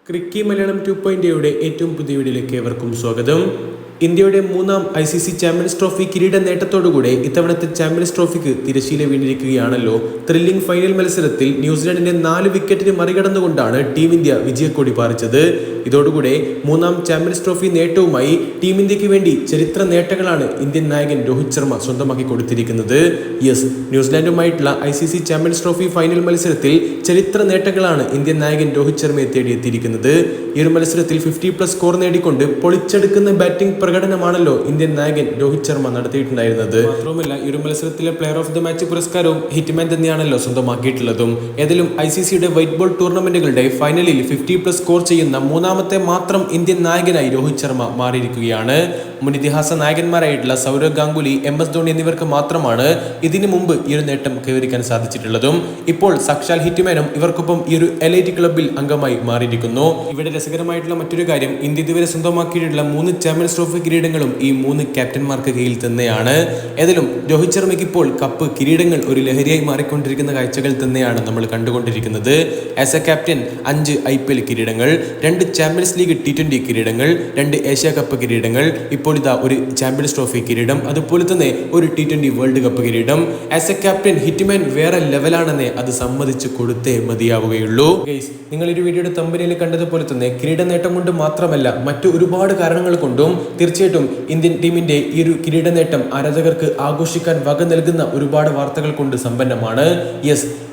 ക്രിക്കി മലയാളം 2.0യുടെ ഏറ്റവും പുതിയ വീഡിയോയിലേക്ക് ഏവർക്കും സ്വാഗതം. ഇന്ത്യയുടെ മൂന്നാം ICC ചാമ്പ്യൻസ് ട്രോഫി കിരീട നേട്ടത്തോടുകൂടെ ഇത്തവണത്തെ ചാമ്പ്യൻസ് ട്രോഫിക്ക് തിരശ്ശീല വീണിരിക്കുകയാണല്ലോ. ത്രില്ലിംഗ് ഫൈനൽ മത്സരത്തിൽ ന്യൂസിലാൻഡിനെ 4 വിക്കറ്റിന് മറികടന്നുകൊണ്ടാണ് ടീം ഇന്ത്യ വിജയക്കൊടി പാറിച്ചത്. ഇതോടുകൂടെ മൂന്നാം ചാമ്പ്യൻസ് ട്രോഫി നേട്ടവുമായി ടീം ഇന്ത്യക്ക് വേണ്ടി ചരിത്ര നേട്ടങ്ങളാണ് ഇന്ത്യൻ നായകൻ രോഹിത് ശർമ്മ സ്വന്തമാക്കി കൊടുത്തിരിക്കുന്നത്. ന്യൂസിലാൻഡുമായിട്ടുള്ള ICC ചാമ്പ്യൻസ് ട്രോഫി ഫൈനൽ മത്സരത്തിൽ ചരിത്ര നേട്ടങ്ങളാണ് ഇന്ത്യൻ നായകൻ രോഹിത് ശർമ്മയെ തേടിയെത്തിയിരിക്കുന്നത്. ഈ ഒരു മത്സരത്തിൽ 50+ സ്കോർ നേടിക്കൊണ്ട് പൊളിച്ചെടുക്കുന്ന ബാറ്റിംഗ് പ്രകടനമാണല്ലോ ഇന്ത്യൻ നായകൻ രോഹിത് ശർമ്മ നടത്തിയിട്ടുണ്ടായിരുന്നത്. മാത്രവുമല്ല, ഈ ഒരു മത്സരത്തിലെ പ്ലെയർ ഓഫ് ദി മാച്ച് പുരസ്കാരവും ഹിറ്റ്മാൻ തന്നെയാണല്ലോ സ്വന്തമാക്കിയിട്ടുള്ളതും. ഏതായാലും ICCയുടെ വൈറ്റ് ബോൾ ടൂർണമെന്റുകളുടെ ഫൈനലിൽ 50+ സ്കോർ ചെയ്യുന്ന മൂന്നാമത്തെ മാത്രം ഇന്ത്യൻ നായകനായി രോഹിത് ശർമ്മ മാറിയിരിക്കുകയാണ്. മുൻ ഇതിഹാസ നായകന്മാരായിട്ടുള്ള സൗരവ് ഗാംഗുലി, MS ധോണി എന്നിവർക്ക് മാത്രമാണ് ഇതിനു മുമ്പ് ഈ ഒരു നേട്ടം കൈവരിക്കാൻ സാധിച്ചിട്ടുള്ളതും. ഇപ്പോൾ സാക്ഷാൽ ഹിറ്റ്മാനും ഇവർക്കൊപ്പം ഈ ഒരു എലൈറ്റ് ക്ലബിൽ അംഗമായി മാറിയിരിക്കുന്നു. ഇവിടെ രസകരമായിട്ടുള്ള മറ്റൊരു കാര്യം, ഇന്ത്യ ഇതുവരെ സ്വന്തമാക്കിയിട്ടുള്ള 3 ചാമ്പ്യൻസ് ട്രോഫി കിരീടങ്ങളും ഈ 3 ക്യാപ്റ്റന്മാർക്ക് കീഴിൽ തന്നെയാണ്. ഏതായാലും രോഹിത് ശർമ്മയ്ക്ക് ഇപ്പോൾ കപ്പ് കിരീടങ്ങൾ ഒരു ലഹരിയായി മാറിക്കൊണ്ടിരിക്കുന്ന കാഴ്ചകൾ തന്നെയാണ് നമ്മൾ കണ്ടുകൊണ്ടിരിക്കുന്നത്. ആസ് എ ക്യാപ്റ്റൻ 5 IPL കിരീടങ്ങൾ, 2 ചാമ്പ്യൻസ് ലീഗ് T20 കിരീടങ്ങൾ, 2 ഏഷ്യ കപ്പ് കിരീടങ്ങൾ, ഇപ്പോൾ ഇതാ ഒരു ചാമ്പ്യൻസ് ട്രോഫി കിരീടം, അതുപോലെ തന്നെ ഒരു T20 വേൾഡ് കപ്പ് കിരീടം. ആസ് എ ക്യാപ്റ്റൻ ഹിറ്റ്മാൻ വേറെ ലെവലാണെന്നേ അത് സമ്മതിച്ചു കൊടുത്തേ മതിയാവുകയുള്ളൂ. നിങ്ങൾ ഈ വീഡിയോയുടെ തമ്പനിയിൽ കണ്ടതുപോലെ തന്നെ കിരീട നേട്ടം കൊണ്ട് മാത്രമല്ല മറ്റു ഒരുപാട് കാരണങ്ങൾ കൊണ്ടും തീർച്ചയായിട്ടും ഇന്ത്യൻ ടീമിന്റെ ഈ ഒരു കിരീട നേട്ടം ആരാധകർക്ക് ആഘോഷിക്കാൻ വക നൽകുന്ന ഒരുപാട് വാർത്തകൾ കൊണ്ട് സമ്പന്നമാണ്.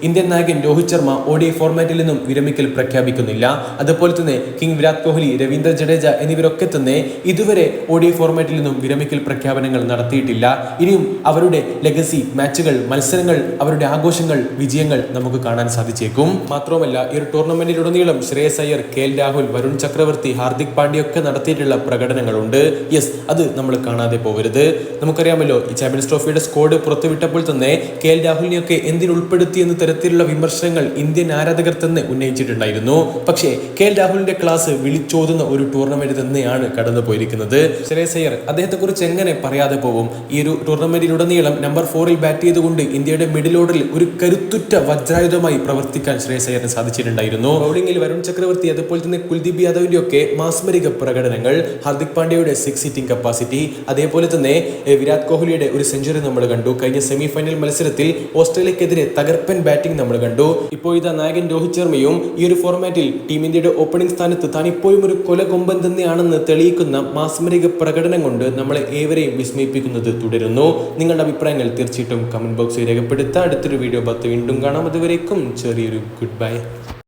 ഇന്ത്യൻ നായകൻ രോഹിത് ശർമ്മ ODI ഫോർമാറ്റിൽ നിന്നും വിരമിക്കൽ പ്രഖ്യാപിക്കുന്നില്ല. അതുപോലെ തന്നെ കിങ് വിരാട് കോഹ്ലി, രവീന്ദ്ര ജഡേജ എന്നിവരൊക്കെ തന്നെ ഇതുവരെ ODI ഫോർമാറ്റിൽ നിന്നും വിരമിക്കൽ പ്രഖ്യാപനങ്ങൾ നടത്തിയിട്ടില്ല. ഇനിയും അവരുടെ ലെഗസി മാച്ചുകൾ, മത്സരങ്ങൾ, അവരുടെ ആഘോഷങ്ങൾ, വിജയങ്ങൾ നമുക്ക് കാണാൻ സാധിച്ചേക്കും. മാത്രവുമല്ല, ഈ ഒരു ടൂർണമെന്റിലുടനീളം ശ്രേയസ് അയ്യർ, KL രാഹുൽ, വരുൺ ചക്രവർത്തി, ഹാർദിക് പാണ്ഡ്യ ഒക്കെ നടത്തിയിട്ടുള്ള പ്രകടനങ്ങളുണ്ട്. അത് നമ്മൾ കാണാതെ പോകരുത്. നമുക്കറിയാമല്ലോ, ഈ ചാമ്പ്യൻസ് ട്രോഫിയുടെ സ്ക്വാഡ് പുറത്തുവിട്ടപ്പോൾ തന്നെ KL രാഹുലിനെയൊക്കെ എന്തിനുൾപ്പെടുത്തി എന്ന തരത്തിലുള്ള വിമർശനങ്ങൾ ഇന്ത്യൻ ആരാധകർ തന്നെ ഉന്നയിച്ചിട്ടുണ്ടായിരുന്നു. പക്ഷേ KL രാഹുലിന്റെ ക്ലാസ് വിളിച്ചോതുന്ന ഒരു ടൂർണമെന്റ് തന്നെയാണ് കടന്നു പോയിരിക്കുന്നത്. ശ്രേയസ് അയ്യർ അദ്ദേഹത്തെ കുറിച്ച് എങ്ങനെ പറയാതെ പോകും? ഈ ഒരു ടൂർണമെന്റിലുടനീളം നമ്പർ 4-ൽ ബാറ്റ് ചെയ്തുകൊണ്ട് ഇന്ത്യയുടെ മിഡിൽ ഓർഡറിൽ ഒരു കരുത്തുറ്റ വജ്രായുധമായി പ്രവർത്തിക്കാൻ ശ്രേയസ് അയ്യറിന് സാധിച്ചിട്ടുണ്ടായിരുന്നു. ബൗളിംഗിൽ വരുൺ ചക്രവർത്തി, അതുപോലെ തന്നെ കുൽദീപ് യാദവിന്റെ ഒക്കെ മാസ്മരിക പ്രകടനങ്ങൾ, ഹാർദിക് പാണ്ഡ്യയുടെ 6 ഹിറ്റിംഗ് കപ്പാസിറ്റി, അതേപോലെ തന്നെ വിരാട് കോഹ്ലിയുടെ ഒരു സെഞ്ചുറി നമ്മൾ കണ്ടു. കഴിഞ്ഞ സെമി ഫൈനൽ മത്സരത്തിൽ ഓസ്ട്രേലിയക്കെതിരെ തകർപ്പൻ ബാറ്റിംഗ് നമ്മൾ കണ്ടു. ഇപ്പോൾ ഇതാ നായകൻ രോഹിത് ശർമ്മയും ഈ ഒരു ഫോർമാറ്റിൽ ടീം ഇന്ത്യയുടെ ഓപ്പണിംഗ് സ്ഥാനത്ത് താൻ ഇപ്പോഴും ഒരു കൊലകൊമ്പൻ തന്നെയാണെന്ന് തെളിയിക്കുന്ന മാസ്മരിക പ്രകടനം കൊണ്ട് നമ്മളെ ഏവരെയും വിസ്മയിപ്പിക്കുന്നത് തുടരുന്നു. നിങ്ങളുടെ അഭിപ്രായങ്ങൾ തീർച്ചയായിട്ടും കമന്റ് ബോക്സിൽ രേഖപ്പെടുത്തുക. അടുത്തൊരു വീഡിയോ വീണ്ടും കാണാം. അതുവരേക്കും ചെറിയൊരു ഗുഡ് ബൈ.